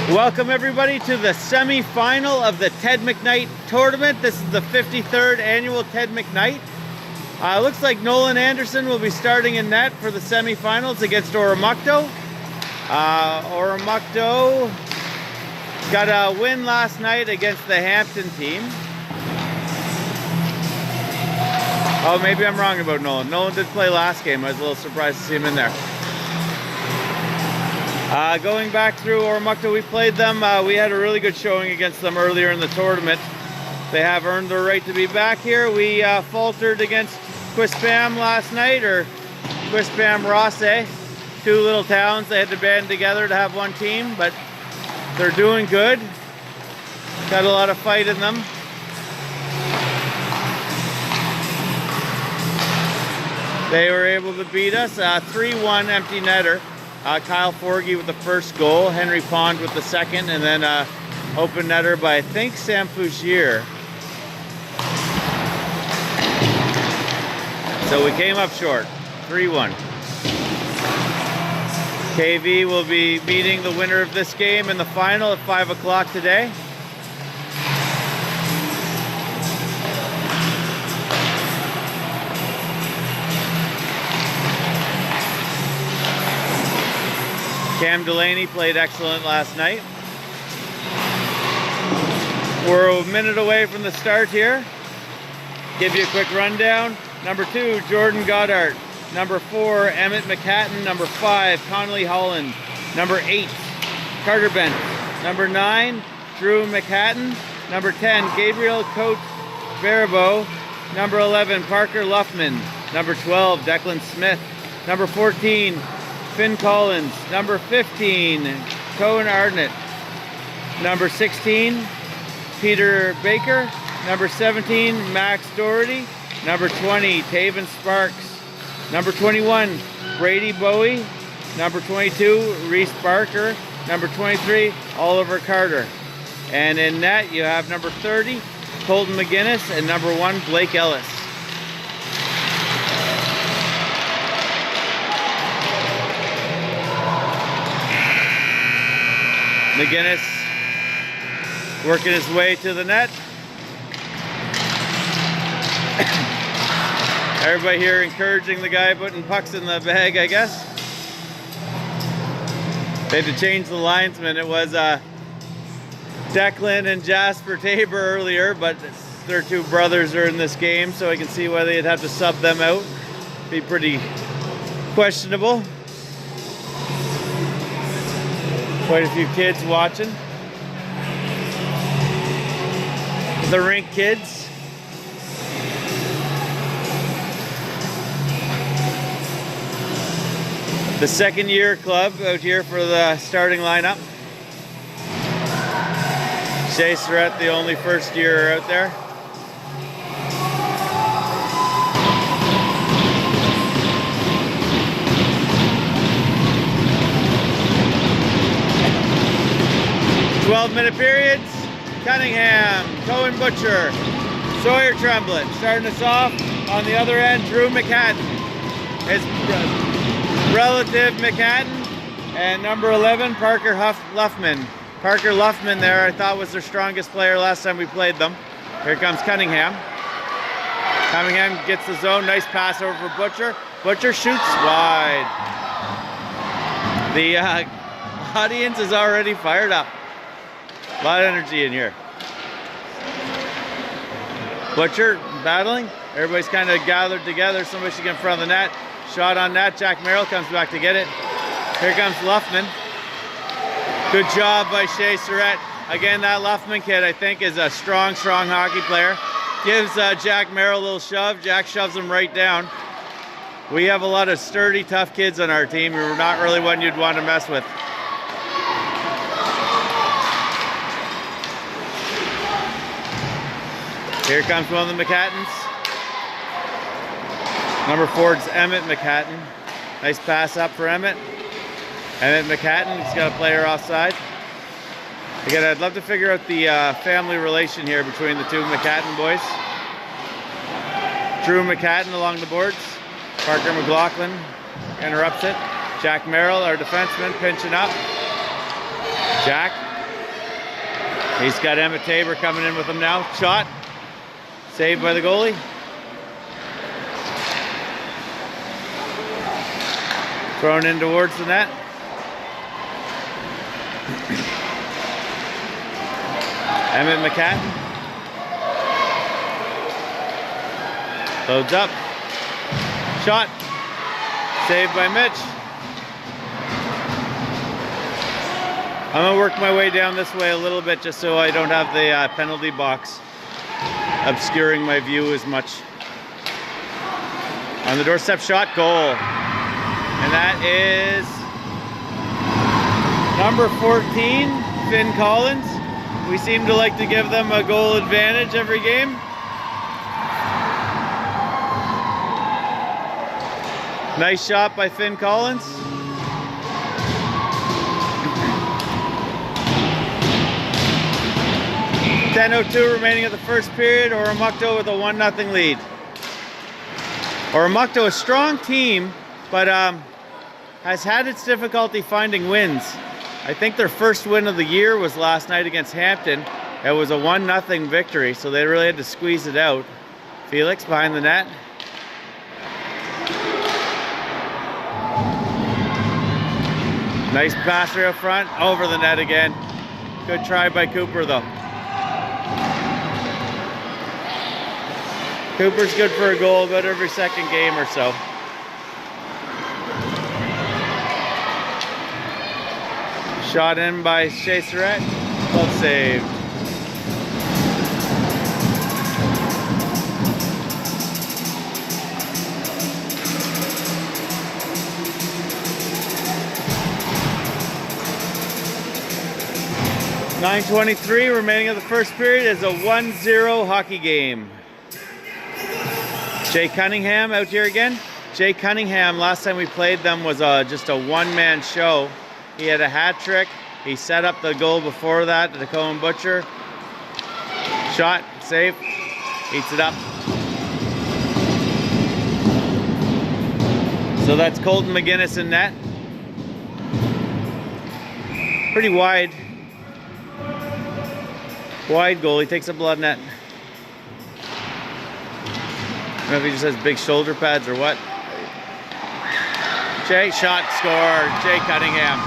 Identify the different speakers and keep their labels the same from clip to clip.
Speaker 1: Welcome everybody to the semi-final of the Ted McKnight tournament. This is the 53rd annual Ted McKnight. Looks like Nolan Anderson will be starting in net for the semi-finals against Oromocto. Oromocto got a win last night against the Hampton team. Oh, maybe I'm wrong about Nolan. Nolan did play last game. I was a little surprised to see him in there. Going back through Oromocto, we played them. We had a really good showing against them earlier in the tournament. They have earned their right to be back here. We faltered against Quispam last night, or Quispam Rosse. Two little towns. They had to band together to have one team, but they're doing good. Got a lot of fight in them. They were able to beat us. 3-1 empty netter. Kyle Forgy with the first goal, Henry Pond with the second, and then open netter by, I think, Sam Fouchier. So we came up short, 3-1. KV will be meeting the winner of this game in the final at 5 o'clock today. Cam Delaney played excellent last night. We're a minute away from the start here. Give you a quick rundown. Number 2, Jordan Goddard. Number 4, Emmett McCatton. Number 5, Connolly Holland. Number 8, Carter Bent. Number 9, Drew McCatton. Number 10, Gabriel Coates Barabo. Number 11, Parker Luffman. Number 12, Declan Smith. Number 14, Finn Collins. Number 15, Cohen Ardnett. Number 16, Peter Baker. Number 17, Max Doherty. Number 20, Taven Sparks. Number 21, Brady Bowie. Number 22, Reese Barker. Number 23, Oliver Carter. And in net, you have number 30, Colton McGinnis, and number 1, Blake Ellis. McGinnis working his way to the net. Everybody here encouraging the guy putting pucks in the bag, I guess. They had to change the linesman. It was Declan and Jasper Tabor earlier, but their two brothers are in this game, so I can see why they'd have to sub them out. Be pretty questionable. Quite a few kids watching. The rink kids. The second year club out here for the starting lineup. Shea Surratt, the only first year out there. Minute periods. Cunningham, Cohen Butcher, Sawyer Tremblett. Starting us off on the other end, Drew McCatton. His relative McCatton. And number 11, Parker Luffman. Parker Luffman there, I thought was their strongest player last time we played them. Here comes Cunningham. Cunningham gets the zone. Nice pass over for Butcher. Butcher shoots wide. The audience is already fired up. A lot of energy in here. Butcher battling. Everybody's kind of gathered together. Somebody should get in front of the net. Shot on net. Jack Merrill comes back to get it. Here comes Luffman. Good job by Shea Surratt. Again, that Luffman kid, I think, is a strong hockey player. Gives Jack Merrill a little shove. Jack shoves him right down. We have a lot of sturdy, tough kids on our team. We're not really one you'd want to mess with. Here comes one of the McCattons. Number 4 is Emmett McCatton. Nice pass up for Emmett. Emmett McCatton, he's got a player offside. Again, I'd love to figure out the family relation here between the two McCatton boys. Drew McCatton along the boards. Parker McLaughlin interrupts it. Jack Merrill, our defenseman, pinching up. Jack He's got Emmett Tabor coming in with him now. Shot. Saved by the goalie. Thrown in towards the net. Emmett McKnight. Loads up. Shot. Saved by Mitch. I'm going to work my way down this way a little bit just so I don't have the penalty box obscuring my view as much. On the doorstep shot, goal. And that is number 14, Finn Collins. We seem to like to give them a goal advantage every game. Nice shot by Finn Collins. .10:02 remaining of the first period. Oromocto with a 1-0 lead. Oromocto, a strong team, but has had its difficulty finding wins. I think their first win of the year was last night against Hampton. It was a 1-0 victory, so they really had to squeeze it out. Felix behind the net. Nice passer up front, over the net again. Good try by Cooper though. Cooper's good for a goal about every second game or so. Shot in by Shea Surratt. Well saved. .9:23 remaining of the first period is a 1-0 hockey game. Jay Cunningham out here again. Jay Cunningham, last time we played them was just a one-man show. He had a hat trick. He set up the goal before that, the Tacoma Butcher. Shot, save, eats it up. So that's Colton McGinnis in net. Pretty wide goal. He takes up a lot of net. I don't know if he just has big shoulder pads or what. Jay, shot, score. Jay Cunningham.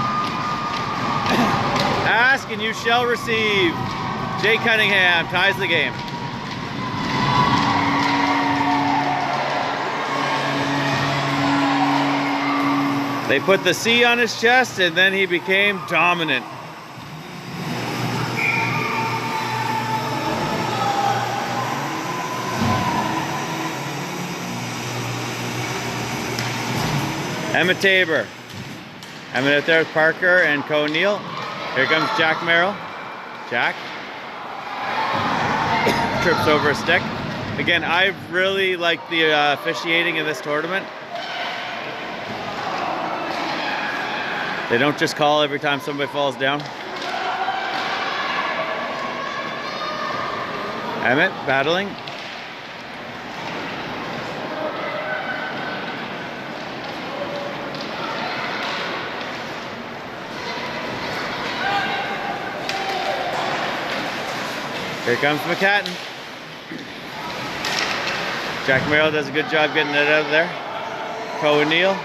Speaker 1: Ask and you shall receive. Jay Cunningham ties the game. They put the C on his chest and then he became dominant. Emmett Tabor. Emmett out there with Parker and O'Neill. Here comes Jack Merrill. Jack. Trips over a stick. Again, I really like the officiating in this tournament. They don't just call every time somebody falls down. Emmett battling. Here comes McKnight. Jack Merrill does a good job getting it out of there. O'Neill.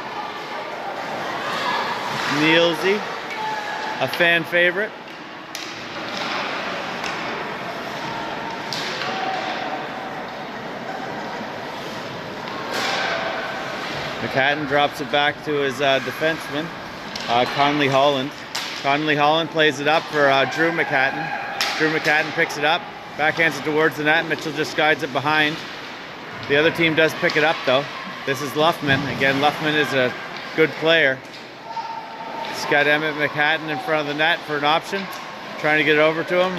Speaker 1: Nielsey, a fan favorite. McKnight drops it back to his defenseman, Conley Holland. Conley Holland plays it up for Drew McKnight. Drew McKnight picks it up, backhands it towards the net. Mitchell just guides it behind. The other team does pick it up though. This is Luffman. Again, Luffman is a good player. He's got Emmett McKnight in front of the net for an option. Trying to get it over to him.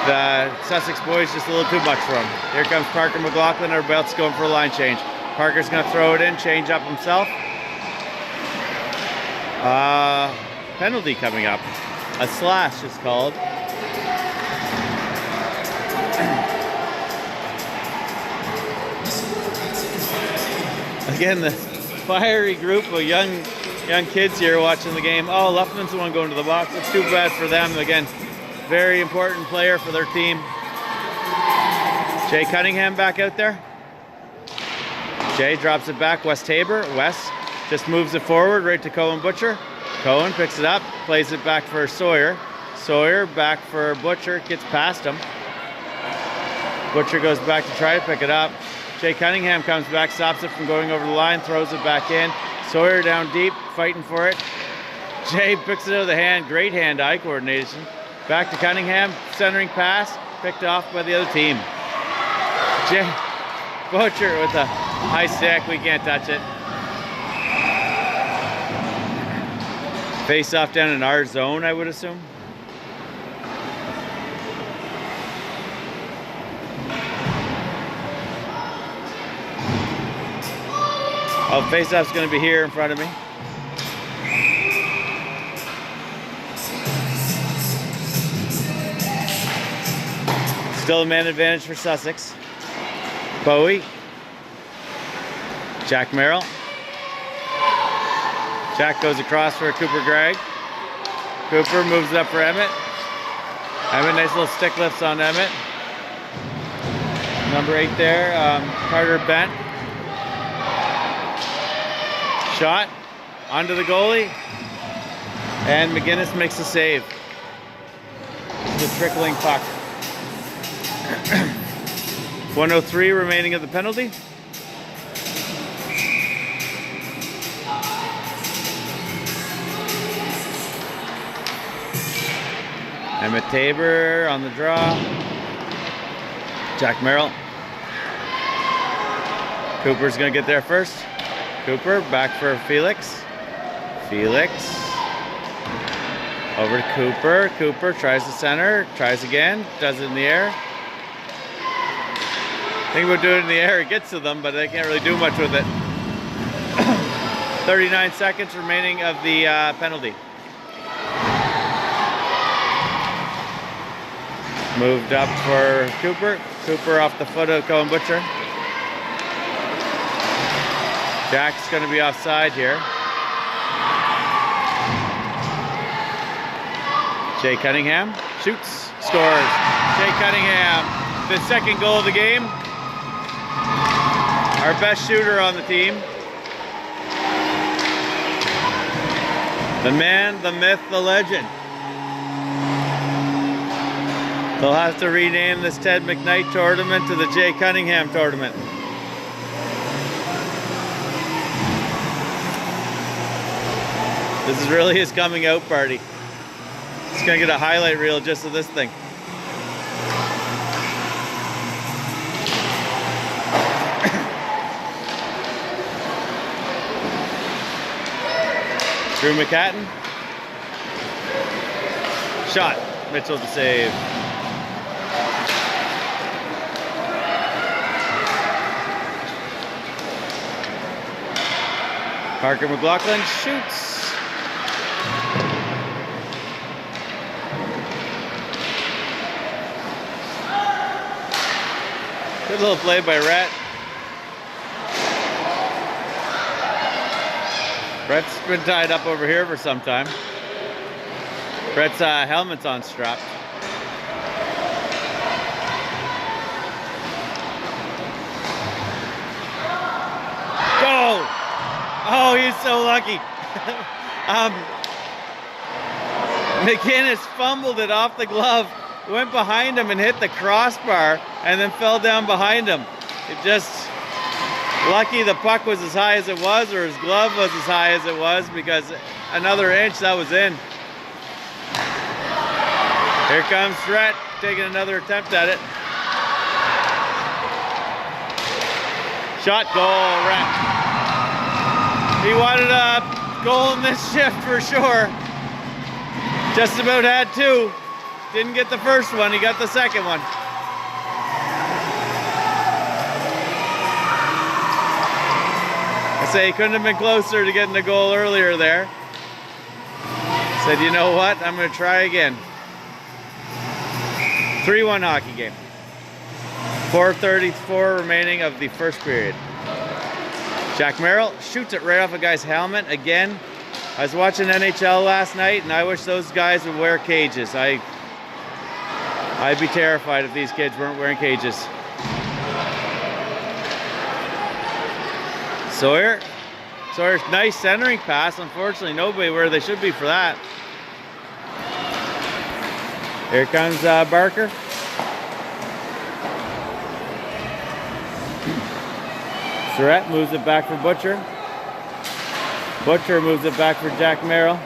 Speaker 1: The Sussex boys just a little too much for him. Here comes Parker McLaughlin. Everybody else going for a line change. Parker's going to throw it in, change up himself. Penalty coming up. A slash is called. Again, the fiery group of young kids here watching the game. Oh, Luffman's the one going to the box. It's too bad for them. Again, Very important player for their team. Jay Cunningham back out there. Jay drops it back. Wes Tabor. Wes just moves it forward right to Cohen Butcher. Cohen picks it up, plays it back for Sawyer. Sawyer back for Butcher, gets past him. Butcher goes back to try to pick it up. Jay Cunningham comes back, stops it from going over the line, throws it back in. Sawyer down deep, fighting for it. Jay picks it out of the hand, great hand-eye coordination. Back to Cunningham, centering pass, picked off by the other team. Jay Butcher with a high stick, we can't touch it. Face off down in our zone, I would assume. Oh, face-off's going to be here in front of me. Still a man advantage for Sussex. Bowie. Jack Merrill. Jack goes across for Cooper Gregg. Cooper moves it up for Emmett. Emmett, nice little stick lifts on Emmett. Number 8 there, Carter Bent. Shot onto the goalie, and McGinnis makes a save. The trickling puck. 1:03 remaining of the penalty. Emmett Tabor on the draw. Jack Merrill. Cooper's gonna get there first. Cooper back for Felix. Felix over to Cooper. Cooper tries the center, tries again, does it in the air. Think about doing it in the air, it gets to them, but they can't really do much with it. 39 seconds remaining of the penalty. Moved up for Cooper. Cooper off the foot of Cohen Butcher. Jack's going to be offside here. Jay Cunningham shoots, scores. Jay Cunningham, the second goal of the game. Our best shooter on the team. The man, the myth, the legend. They'll have to rename this Ted McKnight tournament to the Jay Cunningham tournament. This is really his coming out party. He's gonna get a highlight reel just of this thing. Drew McCatton. Shot. Mitchell to save. Parker McLaughlin shoots. Good little play by Rhett. Brett's been tied up over here for some time. Brett's helmet's unstrapped. Go! Oh, he's so lucky. McGinnis fumbled it off the glove, went behind him and hit the crossbar, and then fell down behind him. It just, lucky the puck was as high as it was, or his glove was as high as it was, because another inch, that was in. Here comes Rhett, taking another attempt at it. Shot, goal, Rhett. He wanted a goal in this shift for sure. Just about had two. Didn't get the first one, he got the second one. I say he couldn't have been closer to getting the goal earlier there. Said, you know what, I'm gonna try again. 3-1 hockey game. 4:34 remaining of the first period. Jack Merrill shoots it right off a guy's helmet again. I was watching NHL last night, and I wish those guys would wear cages. I'd be terrified if these kids weren't wearing cages. Sawyer's nice centering pass. Unfortunately, nobody where they should be for that. Here comes Barker. Surratt moves it back for Butcher. Butcher moves it back for Jack Merrill.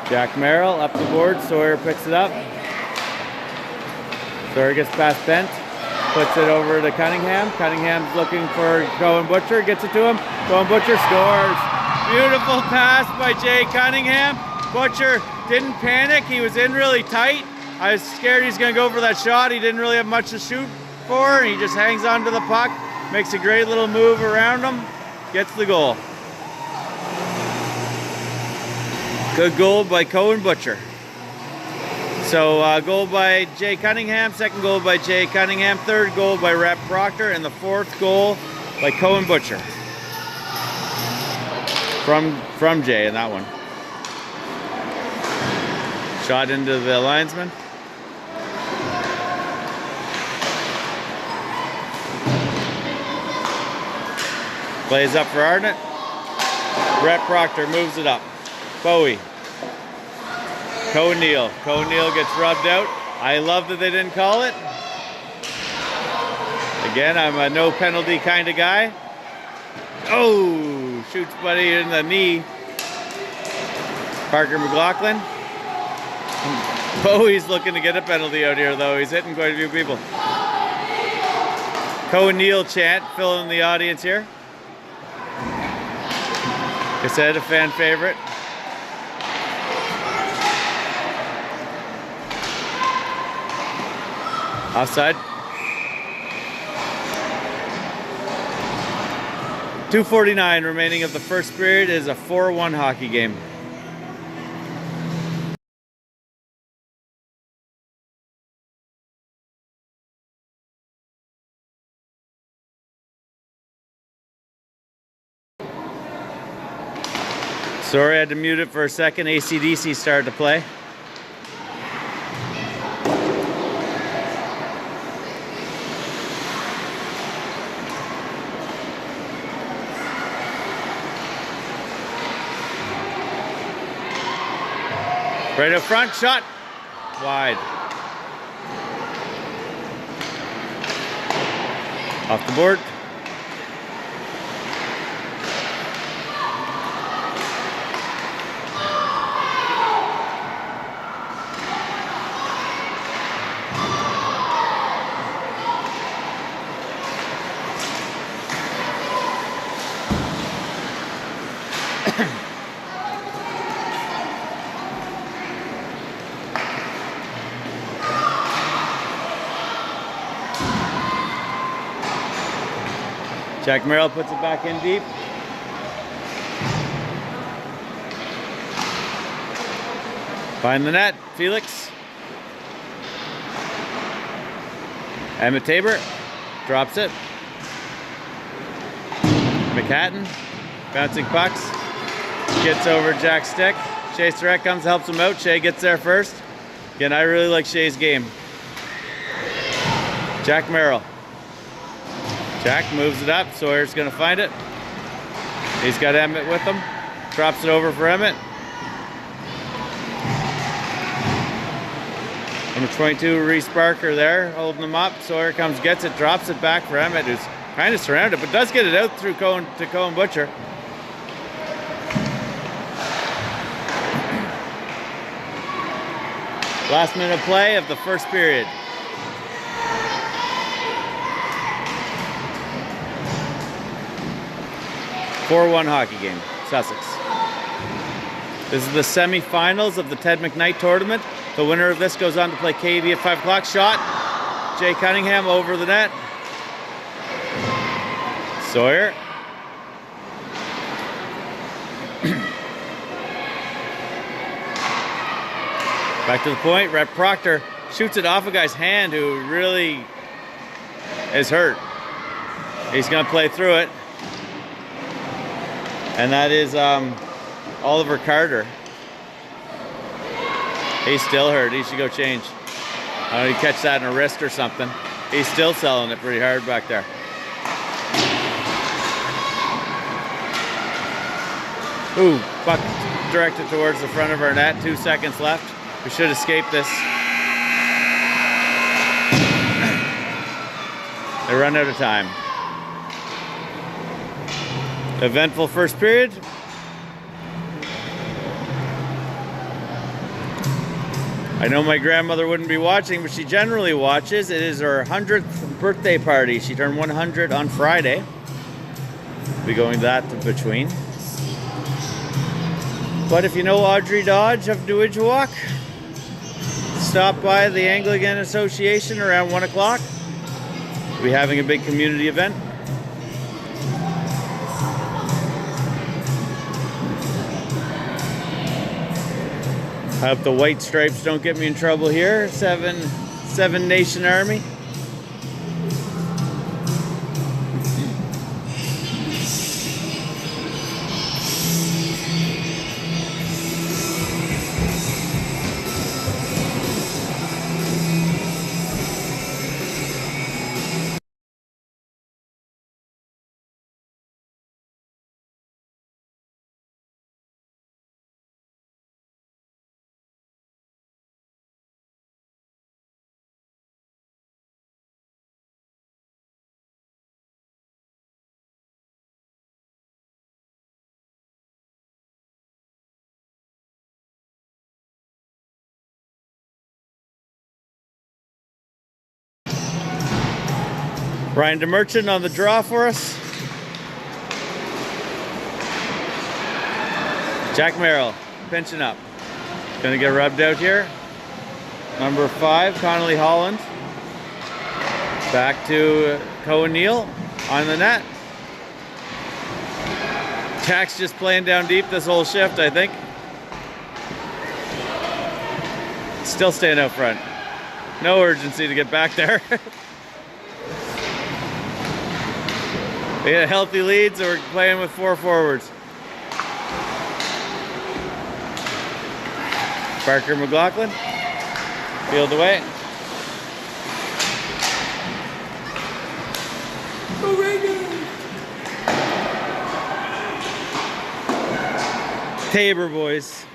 Speaker 1: Jack Merrill up the board. Sawyer picks it up. Sawyer gets past Bent. Puts it over to Cunningham. Cunningham's looking for Cohen Butcher. Gets it to him. Cohen Butcher scores. Beautiful pass by Jay Cunningham. Butcher didn't panic. He was in really tight. I was scared he's going to go for that shot. He didn't really have much to shoot for. He just hangs on to the puck. Makes a great little move around him. Gets the goal. Good goal by Cohen Butcher. So goal by Jay Cunningham, second goal by Jay Cunningham, third goal by Rhett Proctor, and the fourth goal by Cohen Butcher. From Jay in that one. Shot into the linesman. Plays up for Arnott. Rhett Proctor moves it up. Bowie. O'Neill. O'Neill gets rubbed out. I love that they didn't call it. Again, I'm a no penalty kind of guy. Oh, shoots Buddy in the knee. Parker McLaughlin. Bowie's looking to get a penalty out here, though. He's hitting quite a few people. O'Neill chant filling the audience here. Like I said, a fan favorite. Offside. 2:49 remaining of the first period. Is a 4-1 hockey game. Sorry, I had to mute it for a second. AC/DC started to play. Right up front, shot. Wide. Off the board. Jack Merrill puts it back in deep. Find the net, Felix. Emmett Tabor drops it. McHatton, bouncing pucks. Gets over Jack's stick. Shea Surratt comes, helps him out. Shea gets there first. Again, I really like Shea's game. Jack Merrill. Jack moves it up. Sawyer's going to find it. He's got Emmett with him. Drops it over for Emmett. Number 22, Reese Barker there, holding them up. Sawyer comes, gets it, drops it back for Emmett, who's kind of surrounded, but does get it out through Cohen to Cohen Butcher. Last minute of play of the first period. "4-1 hockey game, Sussex." This is the semi-finals of the Ted McKnight tournament. The winner of this goes on to play KV at 5 o'clock. Shot. Jay Cunningham over the net. Sawyer. Back to the point. Rhett Proctor shoots it off a guy's hand who really is hurt. He's going to play through it. And that is Oliver Carter. He's still hurt. He should go change. I don't know, you catch that in a wrist or something. He's still selling it pretty hard back there. Ooh, puck directed towards the front of our net. 2 seconds left. We should escape this. They run out of time. Eventful first period. I know my grandmother wouldn't be watching, but she generally watches. It is her 100th birthday party. She turned 100 on Friday. We'll be going to that in between. But if you know Audrey Dodge of Newidgewalk, stop by the Anglican Association around 1 o'clock. We'll be having a big community event. I hope the white stripes don't get me in trouble here. Seven Nation Army. Ryan DeMerchant on the draw for us. Jack Merrill pinching up. Gonna get rubbed out here. Number 5, Connolly Holland. Back to Cohen Neal on the net. Jack's just playing down deep this whole shift, I think. Still staying out front. No urgency to get back there. We had a healthy lead, so we're playing with 4 forwards. Parker McLaughlin, field away. Tabor boys.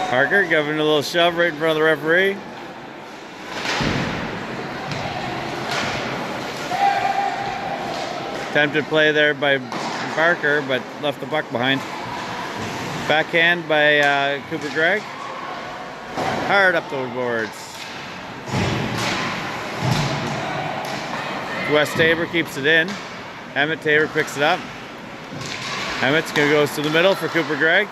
Speaker 1: Parker giving a little shove right in front of the referee. Attempted play there by Parker, but left the puck behind. Backhand by Cooper Gregg. Hard up the boards. West Tabor keeps it in. Emmett Tabor picks it up. Emmett's gonna go to the middle for Cooper Gregg.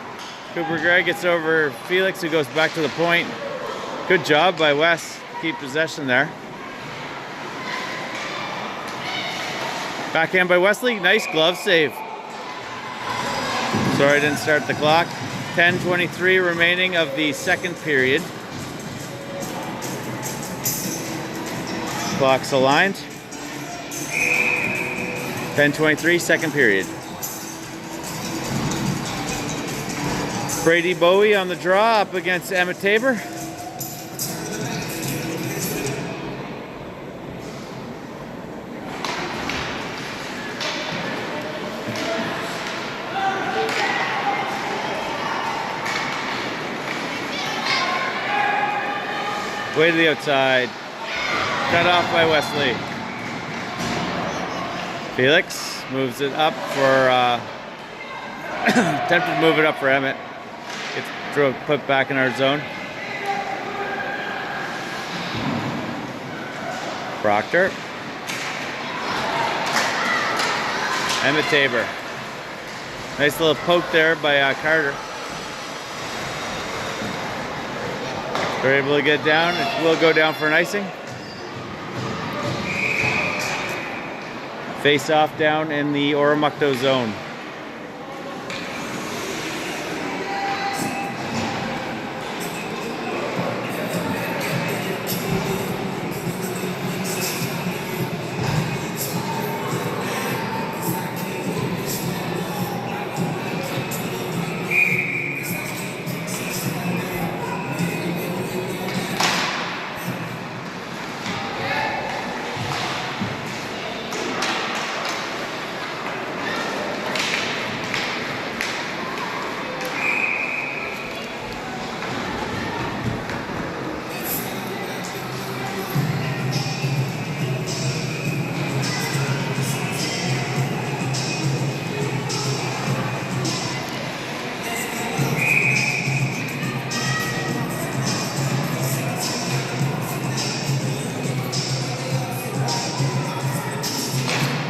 Speaker 1: Cooper Gregg gets over Felix, who goes back to the point. Good job by West to keep possession there. Backhand by Wesley, nice glove save. Sorry I didn't start the clock. 10:23 remaining of the second period. Clock's aligned. 10:23, second period. Brady Bowie on the draw up against Emmett Tabor. Way to the outside. Cut off by Wesley. Felix moves it up for, attempted to move it up for Emmett. Gets put back in our zone. Proctor. Emmett Tabor. Nice little poke there by Carter. We're able to get down. It will go down for an icing. Face off down in the Oromocto zone.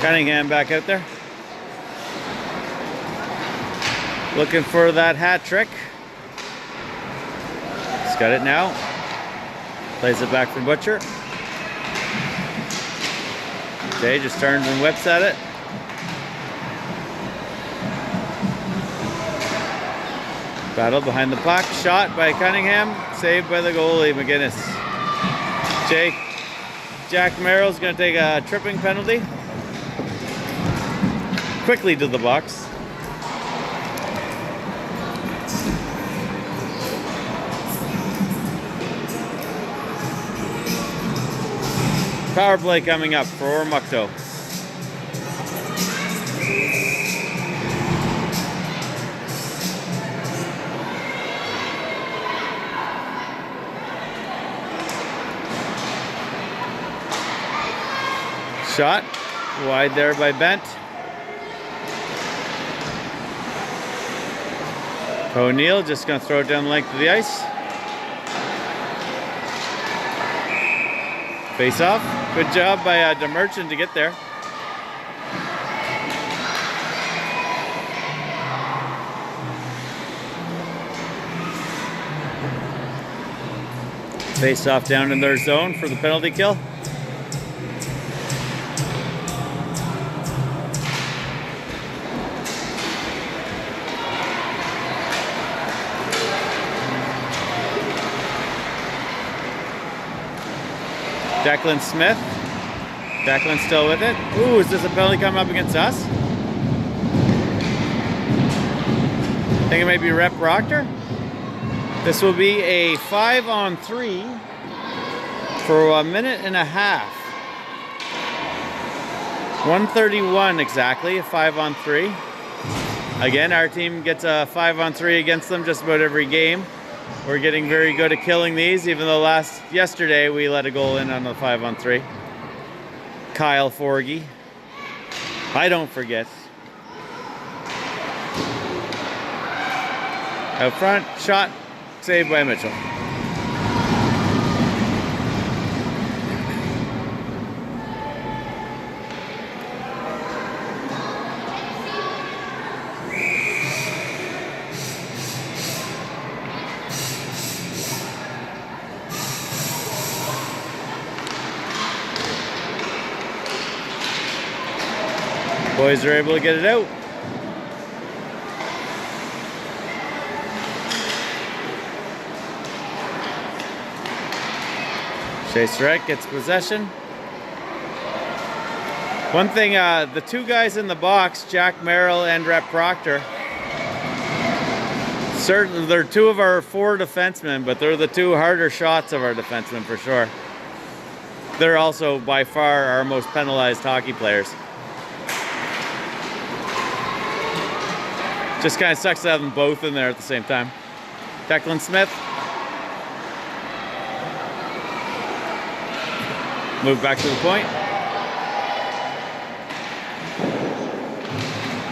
Speaker 1: Cunningham back out there. Looking for that hat trick. He's got it now. Plays it back for Butcher. Jay just turns and whips at it. Battle behind the puck. Shot by Cunningham. Saved by the goalie, McGinnis. Jack Merrill's going to take a tripping penalty. Quickly to the box. Power play coming up for Oromocto. Shot wide there by Bent. O'Neill just going to throw it down the length of the ice. Face off. Good job by DeMerchant to get there. Face off down in their zone for the penalty kill. Declan Smith. Declan's still with it. Ooh, is this a penalty coming up against us? I think it may be Rep Proctor. This will be a 5-on-3 for a minute and a half. 1:31 exactly, a 5-on-3. Again, our team gets a 5-on-3 against them just about every game. We're getting very good at killing these, even though yesterday we let a goal in on the 5-on-3. Kyle Forgy. I don't forget. Out front, shot, saved by Mitchell. Boys are able to get it out. Shea Surratt gets possession. One thing, the two guys in the box, Jack Merrill and Rep Proctor, certainly they're two of our 4 defensemen, but they're the 2 harder shots of our defensemen for sure. They're also by far our most penalized hockey players. Just kind of sucks to have them both in there at the same time. Declan Smith. Move back to the point.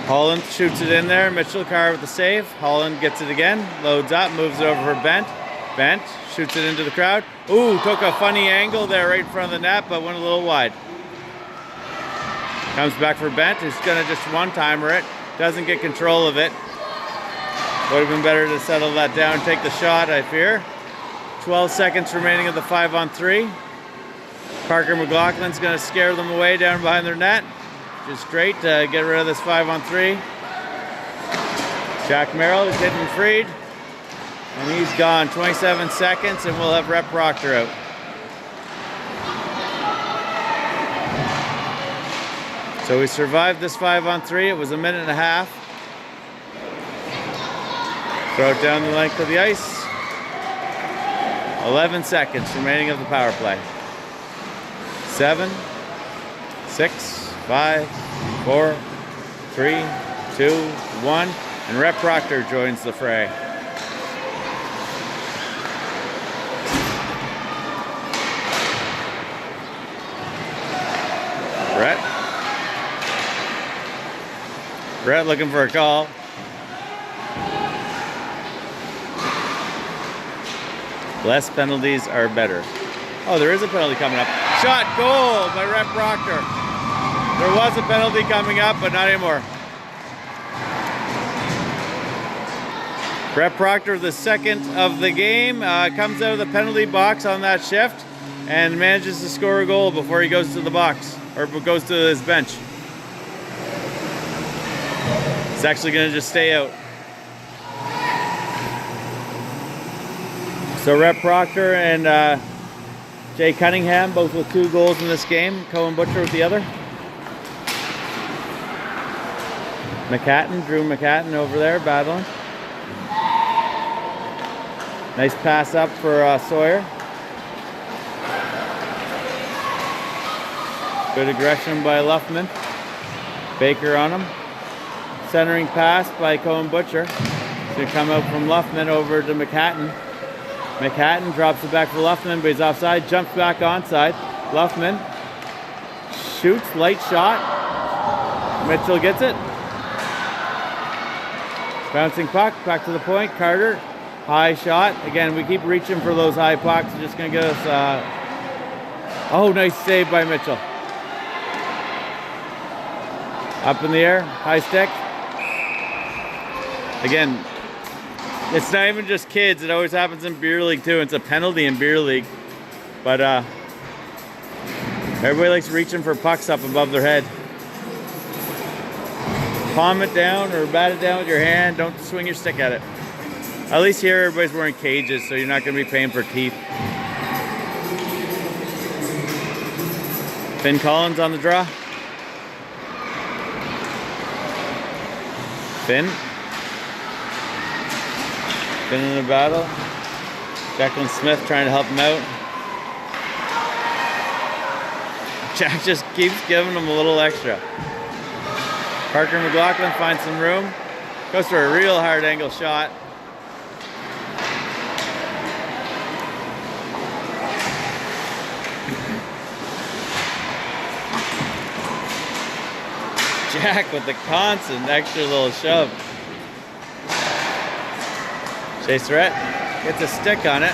Speaker 1: Holland shoots it in there. Mitchell Carr with the save. Holland gets it again. Loads up. Moves it over for Bent. Bent shoots it into the crowd. Ooh, took a funny angle there right in front of the net, but went a little wide. Comes back for Bent, who's going to just one-timer it. Doesn't get control of it. Would have been better to settle that down, take the shot, I fear. 12 seconds remaining of the 5-on-3. Parker McLaughlin's going to scare them away down behind their net. Just great to get rid of this 5-on-3. Jack Merrill is hitting freed. And he's gone. 27 seconds, and we'll have Rep Proctor out. So we survived this 5-on-3. It was a minute and a half. Throw it down the length of the ice. 11 seconds remaining of the power play. 7, 6, 5, 4, 3, 2, 1. And Rep Proctor joins the fray. Brett looking for a call. Less penalties are better. Oh, there is a penalty coming up. Shot, goal by Rep Proctor. There was a penalty coming up, but not anymore. Brett Proctor, the second of the game, comes out of the penalty box on that shift and manages to score a goal before he goes to the box, or goes to his bench. He's actually going to just stay out. So Brett Proctor and Jay Cunningham both with 2 goals in this game. Cohen Butcher with the other. Drew McCatton over there battling. Nice pass up for Sawyer. Good aggression by Luffman. Baker on him. Centering pass by Cohen Butcher. It's going to come out from Luffman over to McCatton. McCatton drops it back for Luffman, but he's offside. Jumps back onside. Luffman shoots, light shot. Mitchell gets it. Bouncing puck, back to the point. Carter, high shot. Again, we keep reaching for those high pucks. Just going to get us... oh, nice save by Mitchell. Up in the air, high stick. Again, it's not even just kids. It always happens in beer league too. It's a penalty in beer league. But everybody likes reaching for pucks up above their head. Palm it down or bat it down with your hand. Don't swing your stick at it. At least here everybody's wearing cages, so you're not going to be paying for teeth. Finn Collins on the draw. Finn in a battle. Declan Smith trying to help him out. Jack just keeps giving him a little extra. Parker McLaughlin finds some room. Goes for a real hard angle shot. Jack with the constant extra little shove. Chase Surratt gets a stick on it.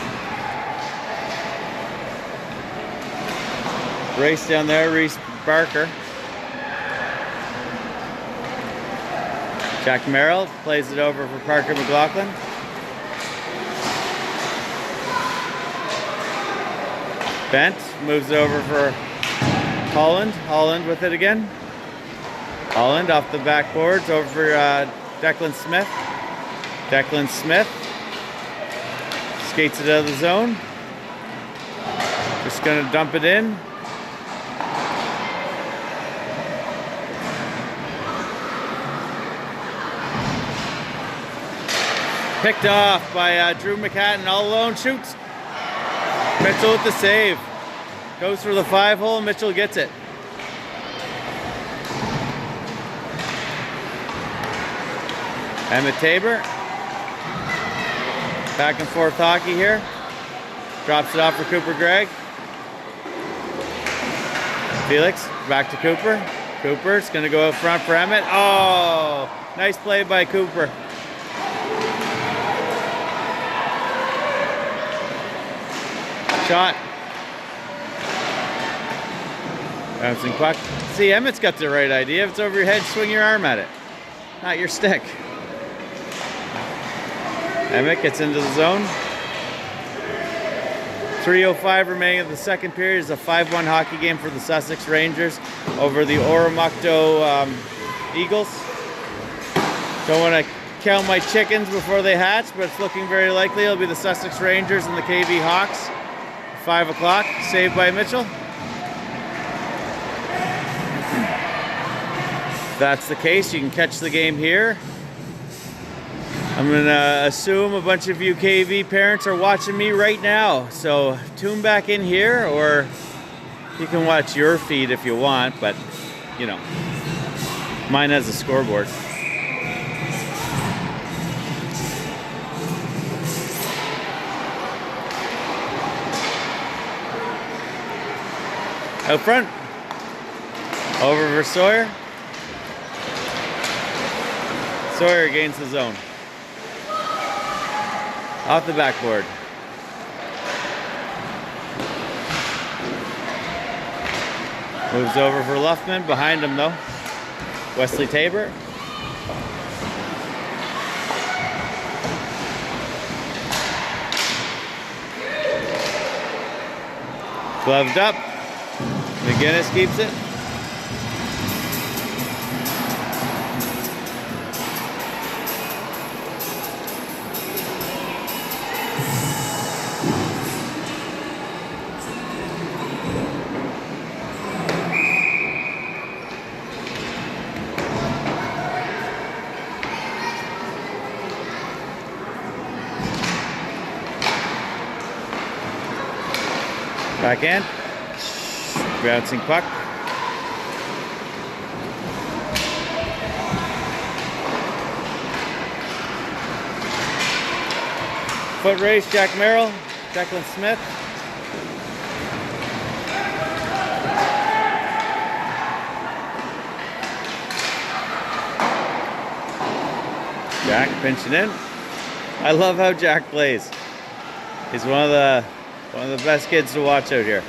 Speaker 1: Race down there, Reese Barker. Jack Merrill plays it over for Parker McLaughlin. Bent moves it over for Holland. Holland with it again. Holland off the backboards over for Declan Smith. Declan Smith skates it out of the zone. Just gonna dump it in. Picked off by Drew McCatton, all alone, shoots. Mitchell with the save. Goes for the 5-hole, Mitchell gets it. Emmett Tabor. Back and forth hockey here. Drops it off for Cooper Gregg. Felix, back to Cooper. Cooper's gonna go up front for Emmett. Oh, nice play by Cooper. Shot. Bouncing puck. See, Emmett's got the right idea. If it's over your head, swing your arm at it, not your stick. Emmett gets into the zone. 3:05 remaining of the second period. Is a 5-1 hockey game for the Sussex Rangers over the Oromocto Eagles. Don't want to count my chickens before they hatch, but it's looking very likely it'll be the Sussex Rangers and the KV Hawks. 5 o'clock, saved by Mitchell. If that's the case, you can catch the game here. I'm gonna assume a bunch of you KV parents are watching me right now, so tune back in here, or you can watch your feed if you want, but you know, mine has a scoreboard. Out front, over for Sawyer. Sawyer gains the zone. Off the backboard. Moves over for Luffman. Behind him though, Wesley Tabor. Gloved up. McGinnis keeps it. Backhand, bouncing puck. Foot race, Jack Merrill, Declan Smith. Jack pinching in. I love how Jack plays. He's one of the best kids to watch out here.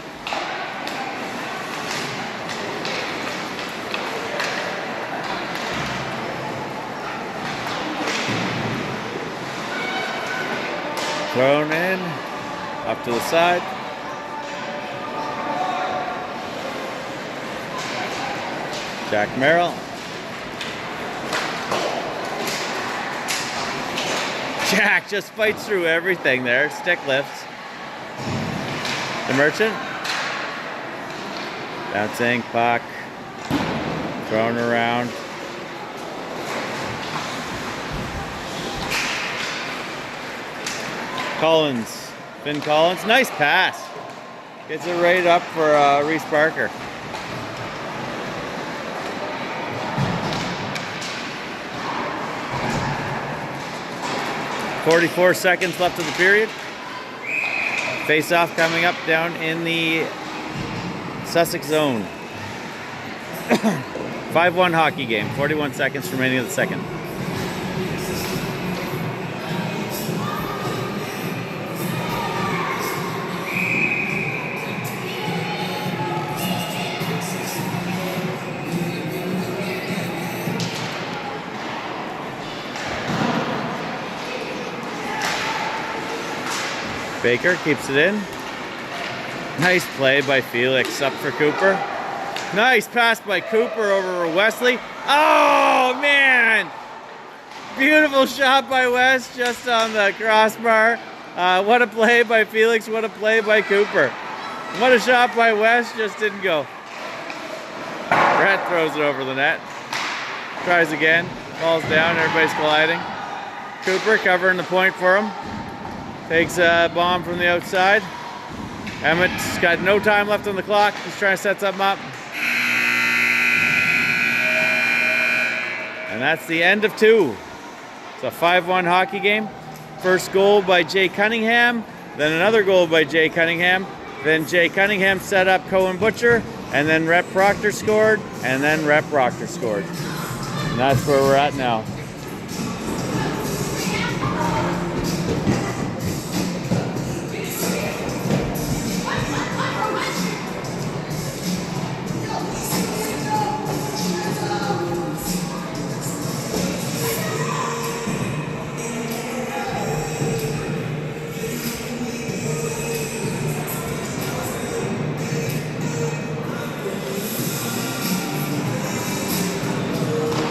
Speaker 1: Thrown in, up to the side. Jack Merrill. Jack just fights through everything there. Stick lifts. The Merchant. Bouncing puck. Thrown around. Collins. Finn Collins. Nice pass. Gets it right up for Reese Parker. .44 seconds left of the period. Face-off coming up down in the Sussex zone. 5-1 hockey game. 41 seconds remaining of the second. Baker keeps it in. Nice play by Felix up for Cooper. Nice pass by Cooper over Wesley. Oh man! Beautiful shot by West just on the crossbar. What a play by Felix, what a play by Cooper. What a shot by West, just didn't go. Brett throws it over the net. Tries again, falls down, everybody's colliding. Cooper covering the point for him. Takes a bomb from the outside. Emmett's got no time left on the clock. He's trying to set something up. And that's the end of two. It's a 5-1 hockey game. First goal by Jay Cunningham, then another goal by Jay Cunningham, then Jay Cunningham set up Cohen Butcher, and then Rep Proctor scored, and then Rep Proctor scored. And that's where we're at now.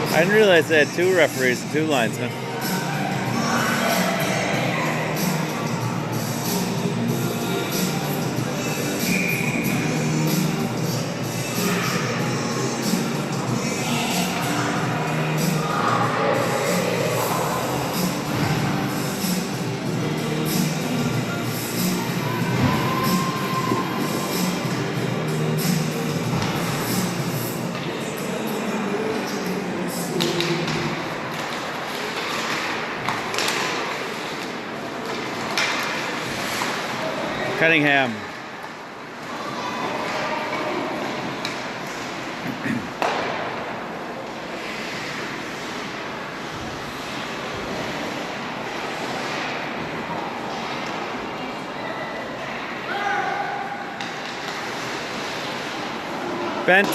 Speaker 1: I didn't realize they had two referees and two linesmen. Cunningham. Bent.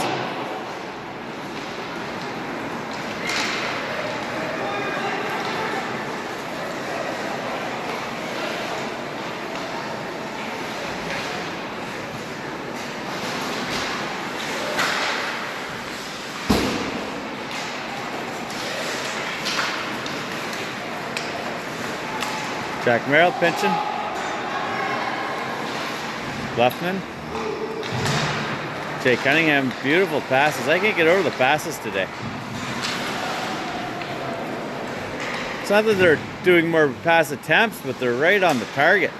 Speaker 1: Jack Merrill pinching. Bluffman. Jay Cunningham, beautiful passes. I can't get over the passes today. It's not that they're doing more pass attempts, but they're right on the target.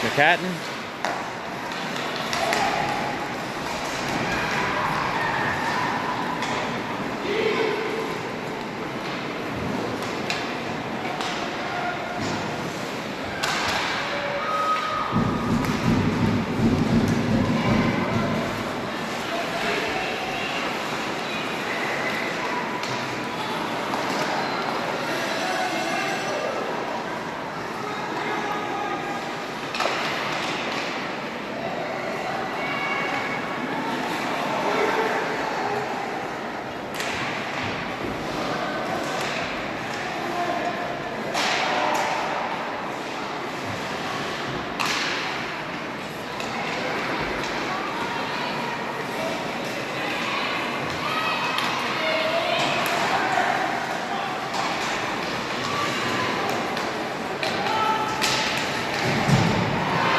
Speaker 1: McKnight.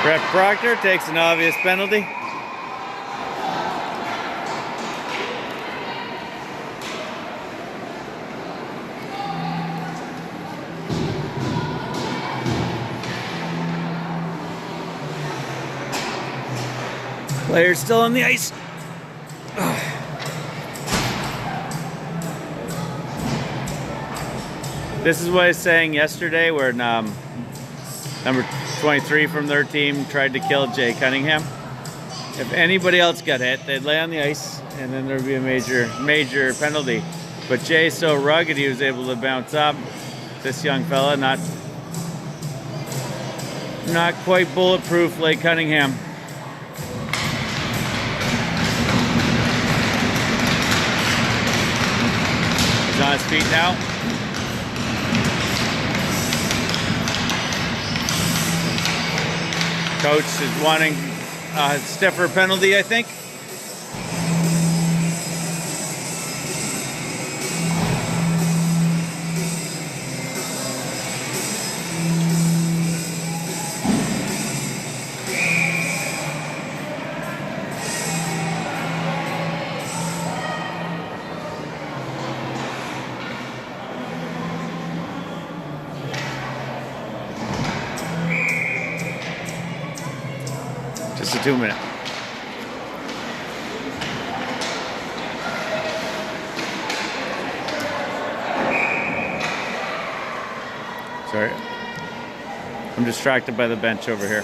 Speaker 1: Brett Proctor takes an obvious penalty. Players still on the ice. This is what I was saying yesterday where number 23 from their team tried to kill Jay Cunningham. If anybody else got hit, they'd lay on the ice and then there'd be a major penalty. But Jay's so rugged he was able to bounce up. This young fella, not quite bulletproof like Cunningham. He's on his feet now. Coach is wanting a stiffer penalty, I think. Just a 2 minute. Sorry. I'm distracted by the bench over here.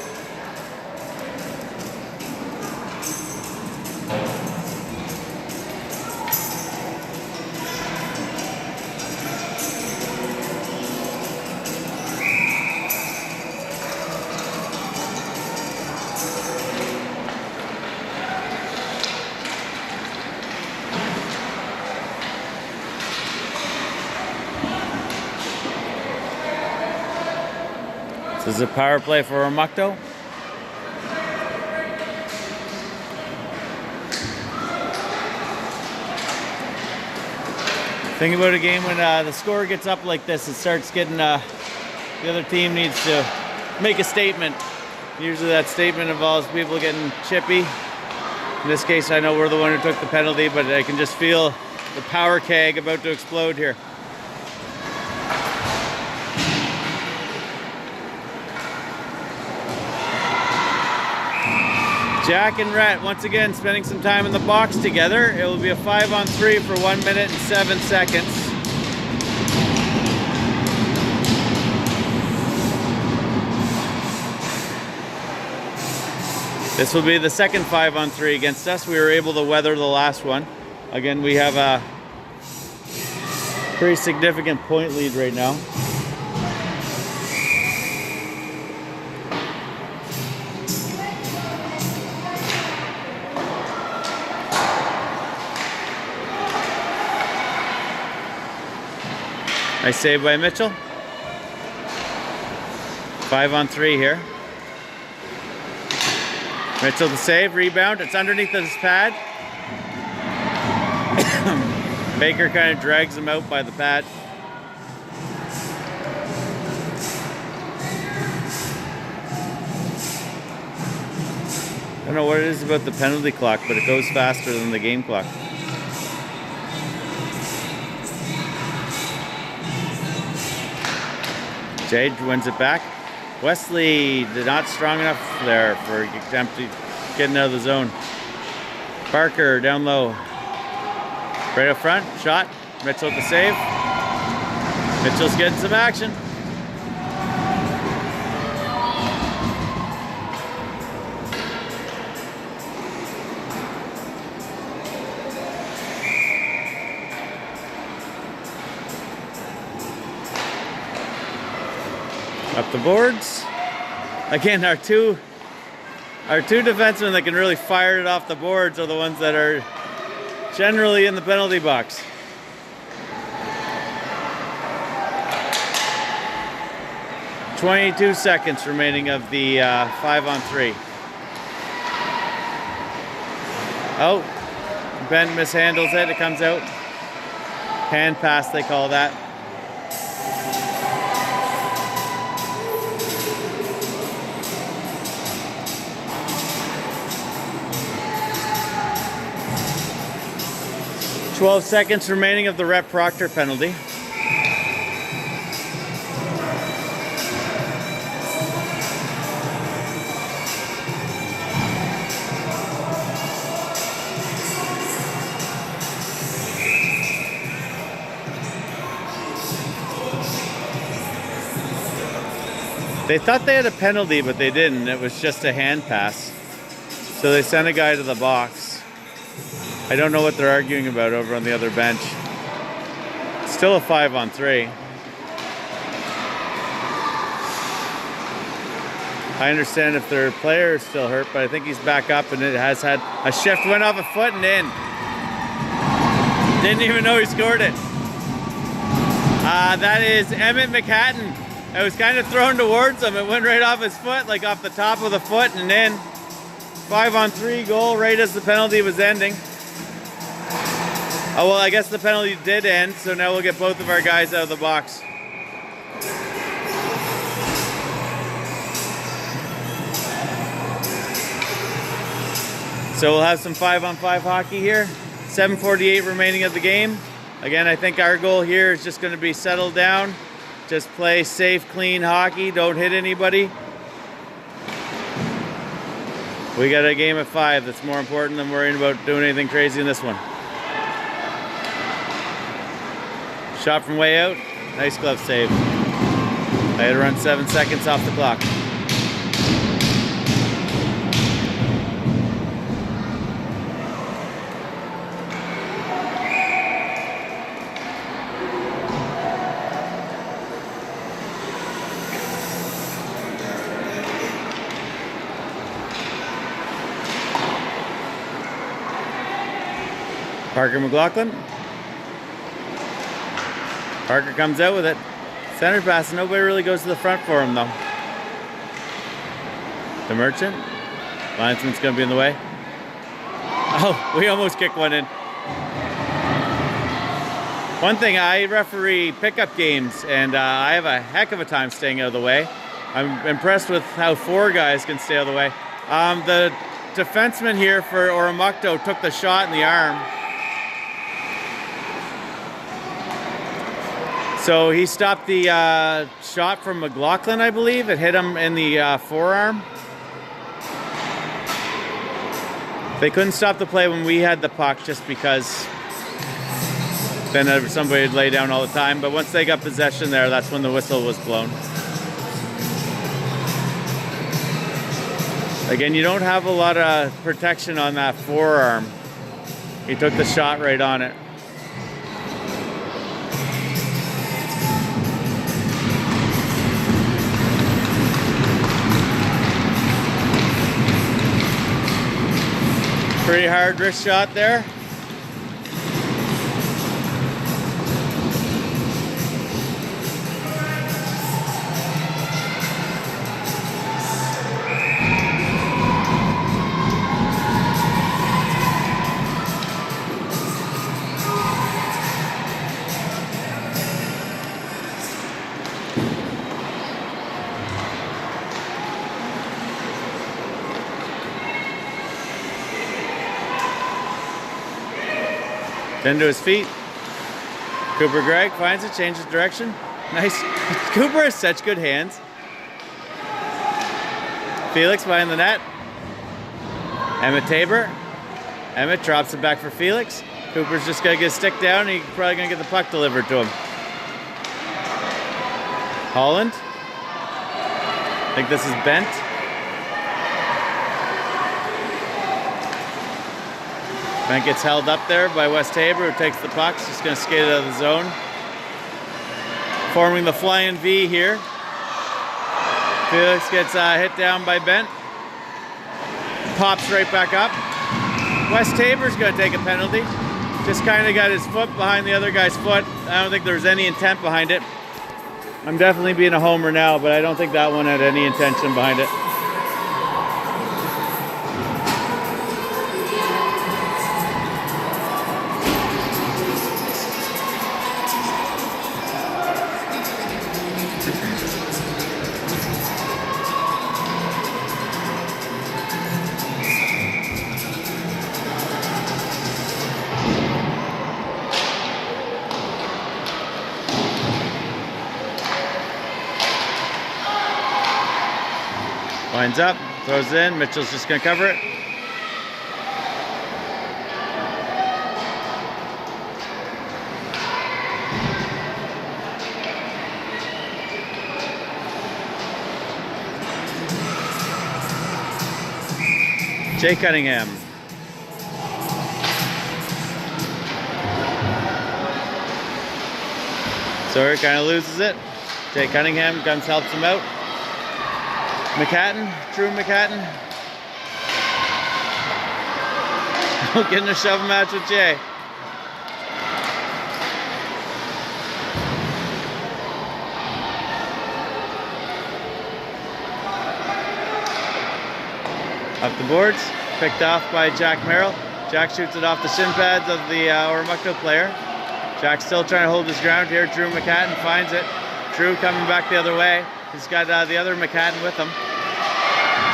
Speaker 1: This is a power play for Oromocto. Think about a game when the score gets up like this, it starts getting, the other team needs to make a statement. Usually that statement involves people getting chippy. In this case, I know we're the one who took the penalty, but I can just feel the power keg about to explode here. Jack and Rhett once again spending some time in the box together. It will be a 5-on-3 for 1 minute and 7 seconds. This will be the second 5-on-3 against us. We were able to weather the last one. Again, we have a pretty significant point lead right now. Nice save by Mitchell. 5-on-3 here. Mitchell to save, rebound. It's underneath his pad. Baker kind of drags him out by the pad. I don't know what it is about the penalty clock, but it goes faster than the game clock. Jade wins it back. Wesley not strong enough there for getting out of the zone. Parker down low. Right up front, shot. Mitchell to save. Mitchell's getting some action. Up the boards. Again, our two defensemen that can really fire it off the boards are the ones that are generally in the penalty box. "22 seconds remaining of the 5-on-3. Oh, Ben mishandles it. It comes out. Hand pass, they call that. "12 seconds remaining of the Rhett Proctor penalty. They thought they had a penalty, but they didn't. It was just a hand pass. So they sent a guy to the box. I don't know what they're arguing about over on the other bench. Still a 5-on-3. I understand if their player is still hurt, but I think he's back up, and it has had a shift, went off a foot and in. Didn't even know he scored it. That is Emmett McKnight. It was kind of thrown towards him. It went right off his foot, like off the top of the foot and in. 5-on-3 goal right as the penalty was ending. Oh, well, I guess the penalty did end, so now we'll get both of our guys out of the box. So we'll have some 5-on-5 hockey here. 7:48 remaining of the game. Again, I think our goal here is just going to be settle down. Just play safe, clean hockey. Don't hit anybody. We got a game at 5 that's more important than worrying about doing anything crazy in this one. Shot from way out. Nice glove save. I had to run 7 seconds off the clock. Parker McLaughlin. Parker comes out with it. Center pass, nobody really goes to the front for him though. The Merchant. Linesman's gonna be in the way. Oh, we almost kicked one in. One thing, I referee pickup games, and I have a heck of a time staying out of the way. I'm impressed with how 4 guys can stay out of the way. The defenseman here for Oromocto took the shot in the arm. So he stopped the shot from McLaughlin, I believe. It hit him in the forearm. They couldn't stop the play when we had the puck just because then somebody would lay down all the time. But once they got possession there, that's when the whistle was blown. Again, you don't have a lot of protection on that forearm. He took the shot right on it. Pretty hard wrist shot there. Then to his feet. Cooper Gregg finds it, changes direction. Nice. Cooper has such good hands. Felix behind the net. Emmett Tabor. Emmett drops it back for Felix. Cooper's just going to get a stick down, and he's probably going to get the puck delivered to him. Holland. I think this is Bent. Bent gets held up there by West Tabor, who takes the puck. Just going to skate it out of the zone. Forming the flying V here. Felix gets hit down by Bent. Pops right back up. West Tabor's going to take a penalty. Just kind of got his foot behind the other guy's foot. I don't think there was any intent behind it. I'm definitely being a homer now, but I don't think that one had any intention behind it. Lines up, throws it in. Mitchell's just going to cover it. Jay Cunningham. Sawyer kind of loses it. Jay Cunningham comes, helps him out. McKnight, Drew McKnight. Getting a shove match with Jay. Up the boards, picked off by Jack Merrill. Jack shoots it off the shin pads of the Oromocto player. Jack's still trying to hold his ground here. Drew McKnight finds it. Drew coming back the other way. He's got the other McKnight with him.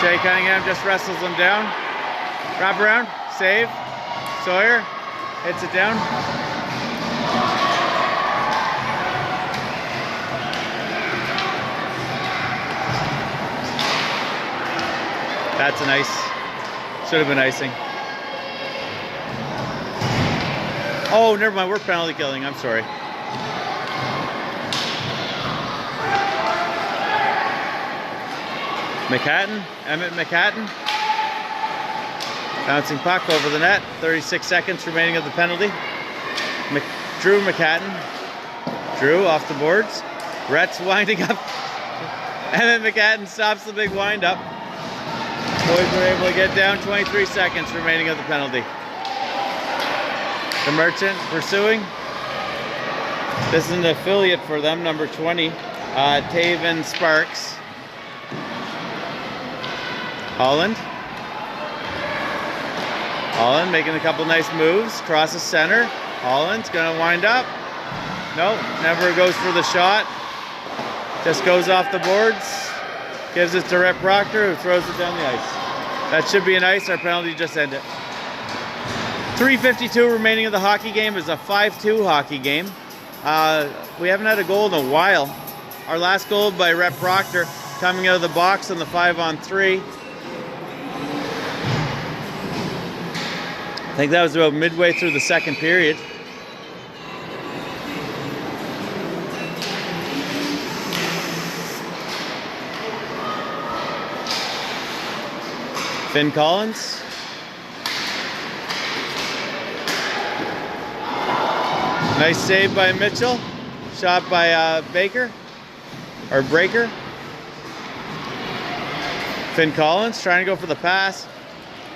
Speaker 1: Jay Cunningham just wrestles him down. Wrap around, save. Sawyer hits it down. That's an ice. Should have been icing. Oh, never mind. We're penalty killing. I'm sorry. McKnight, Emmett McKnight. Bouncing puck over the net. 36 seconds remaining of the penalty. Drew McKnight. Drew off the boards. Rhett's winding up. Emmett McKnight stops the big wind up. Boys were able to get down. 23 seconds remaining of the penalty. The Merchant pursuing. This is an affiliate for them, number 20, Taven Sparks. Holland making a couple nice moves. Crosses center. Holland's gonna wind up. Nope, never goes for the shot. Just goes off the boards. Gives it to Rhett Proctor, who throws it down the ice. That should be an ice. Our penalty just ended. 3:52 remaining of the hockey game. Is a 5-2 hockey game. We haven't had a goal in a while. Our last goal by Rhett Proctor coming out of the box on the 5-on-3. I think that was about midway through the second period. Finn Collins. Nice save by Mitchell. Shot by Baker. Or Breaker. Finn Collins trying to go for the pass.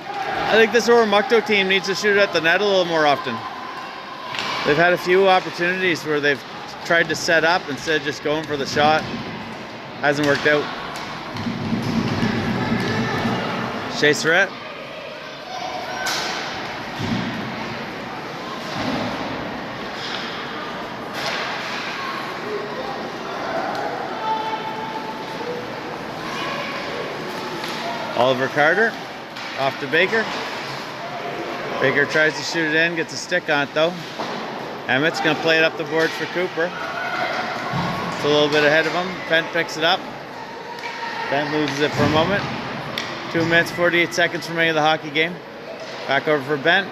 Speaker 1: I think this Oromocto team needs to shoot at the net a little more often. They've had a few opportunities where they've tried to set up instead of just going for the shot. Hasn't worked out. Shea Surratt. Oliver Carter. Off to Baker. Baker tries to shoot it in, gets a stick on it though. Emmett's going to play it up the board for Cooper. It's a little bit ahead of him. Bent picks it up. Bent loses it for a moment. 2 minutes, 48 seconds remaining of the hockey game. Back over for Bent.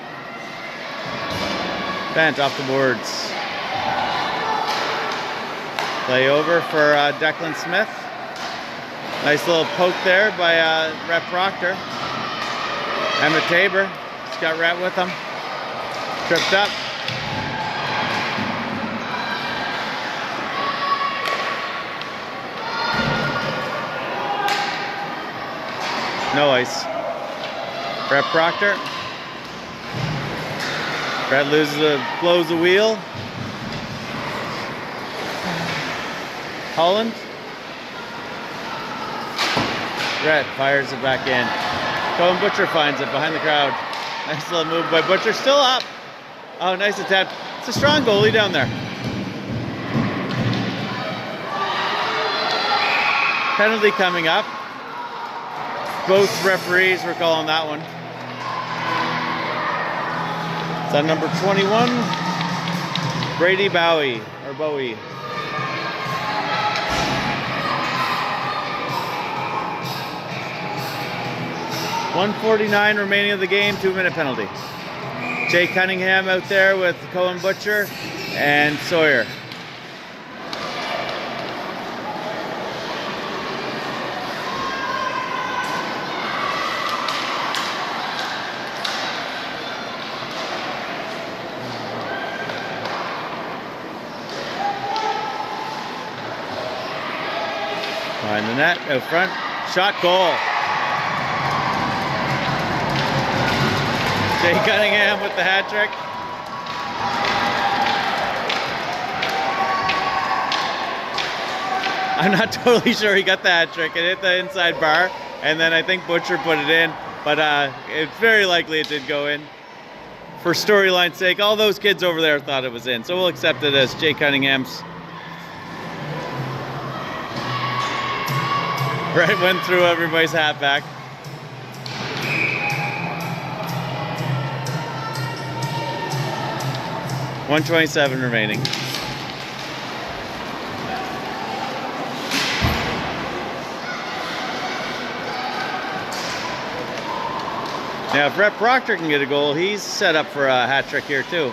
Speaker 1: Bent off the boards. Play over for Declan Smith. Nice little poke there by Rhett Proctor. Emmett Tabor. He's got Rhett with him. Tripped up. No ice. Rhett Proctor. Rhett blows the wheel. Holland. Rhett fires it back in. Cohen Butcher finds it behind the crowd. Nice little move by Butcher. Still up. Oh, nice attempt. It's a strong goalie down there. Penalty coming up. Both referees were calling that one. It's on number 21, Brady Bowie, or Bowie. .149 remaining of the game, 2-minute penalty. Jay Cunningham out there with Cohen Butcher and Sawyer. Behind the net, out front, shot, goal. Jay Cunningham with the hat trick. I'm not totally sure he got the hat trick. It hit the inside bar, and then I think Butcher put it in, but it's very likely it did go in. For storyline's sake, all those kids over there thought it was in, so we'll accept it as Jay Cunningham's. Right, went through everybody's hat back. .127 remaining. Now, if Rhett Proctor can get a goal, he's set up for a hat trick here too.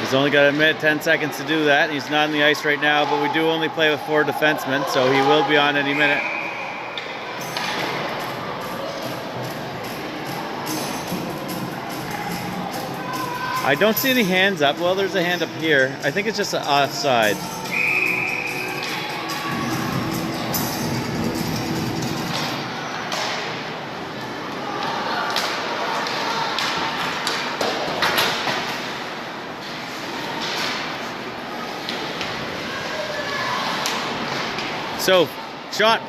Speaker 1: He's only got a minute, 10 seconds to do that. He's not on the ice right now, but we do only play with 4 defensemen, so he will be on any minute. I don't see any hands up. Well, there's a hand up here. I think it's just an offside. So, shot,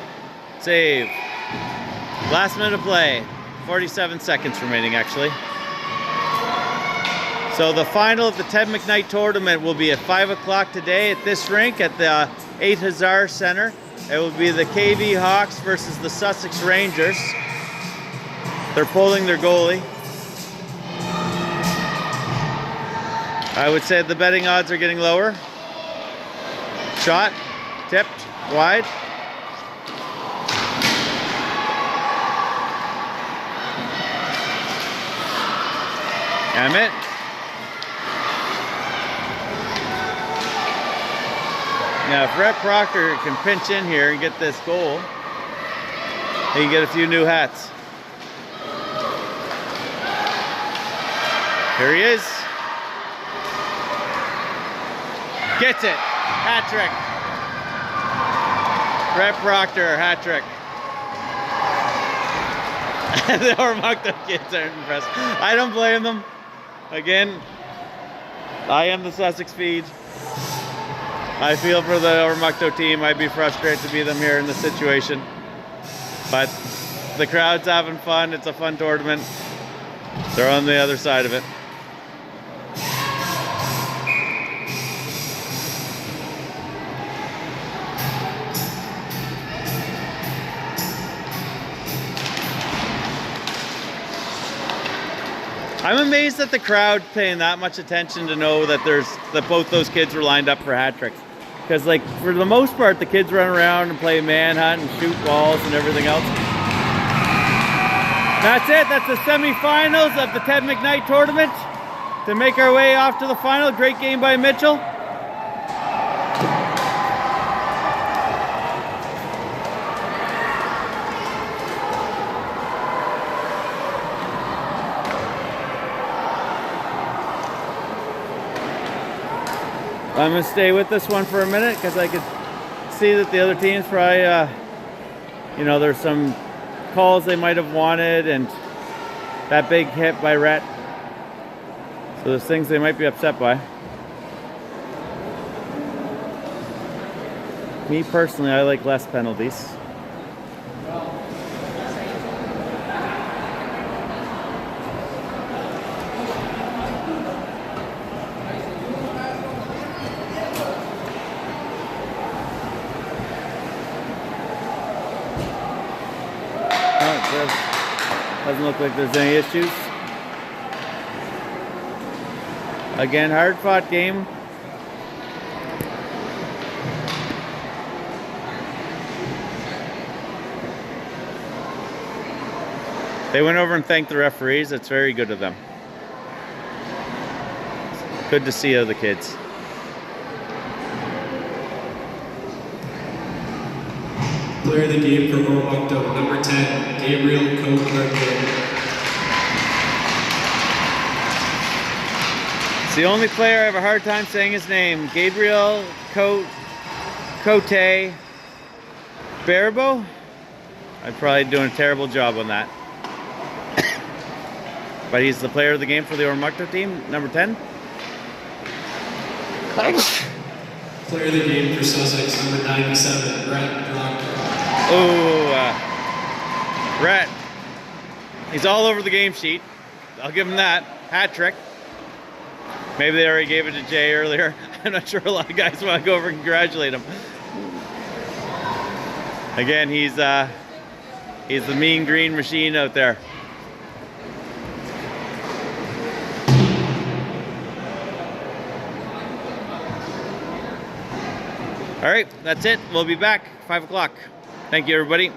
Speaker 1: save. Last minute of play. 47 seconds remaining, actually. So the final of the Ted McKnight tournament will be at 5 o'clock today at this rink at the 8 Hazard Center. It will be the KV Hawks versus the Sussex Rangers. They're pulling their goalie. I would say the betting odds are getting lower. Shot, tipped, wide. Emmett. Now, if Rhett Proctor can pinch in here and get this goal, he can get a few new hats. Here he is. Gets it. Hat trick. Rhett Proctor, hat trick. The Oromocto kids aren't impressed. I don't blame them. Again, I am the Sussex feed. I feel for the Oromocto team. I'd be frustrated to be them here in this situation. But the crowd's having fun. It's a fun tournament. They're on the other side of it. I'm amazed that the crowd paying that much attention to know that both those kids were lined up for hat tricks. Because like for the most part, the kids run around and play manhunt and shoot balls and everything else. That's it. That's the semifinals of the Ted McKnight tournament. To make our way off to the final, great game by Mitchell. I'm going to stay with this one for a minute because I could see that the other teams probably, you know, there's some calls they might have wanted and that big hit by Rhett. So there's things they might be upset by. Me personally, I like less penalties. Doesn't look like there's any issues. Again, hard fought game. They went over and thanked the referees. It's very good of them. Good to see the kids.
Speaker 2: Player of the game for Oromocto, number 10, Gabriel Cote.
Speaker 1: It's the only player I have a hard time saying his name. Gabriel Cote Barbo. I'm probably doing a terrible job on that. But he's the player of the game for the Oromocto team, number 10.
Speaker 2: Player of the game for Sussex, number 97, Brett Proctor.
Speaker 1: Oh, Rhett. He's all over the game sheet. I'll give him that. Hat trick. Maybe they already gave it to Jay earlier. I'm not sure a lot of guys want to go over and congratulate him. Again, he's the mean green machine out there. All right, that's it. We'll be back 5 o'clock. Thank you, everybody.